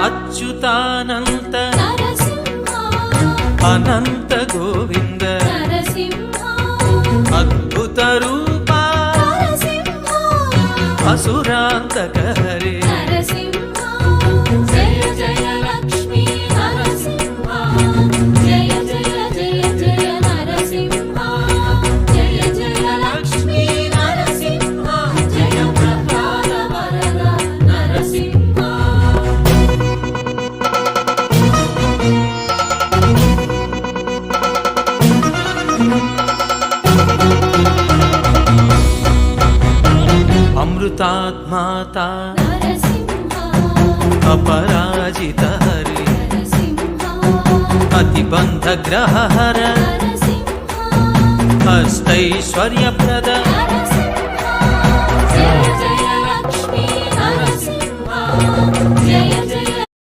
అచ్యుతానంత అనంత గోవింద అద్భుత రూపా అసురాంతక హరే జయ జయ లక్ష్మీ నరసింహ జయ జయ జయ జయ నరసింహ జయ జయ లక్ష్మీ నరసింహ జయ ప్రహ్లాద వరద నరసింహ అమృతాత్మాత నరసింహ अपराजित हरे నరసింహ अतिबंध ग्रह हर నరసింహ अष्टैश्वर्यप्रद జయ జయ లక్ష్మీ నరసింహ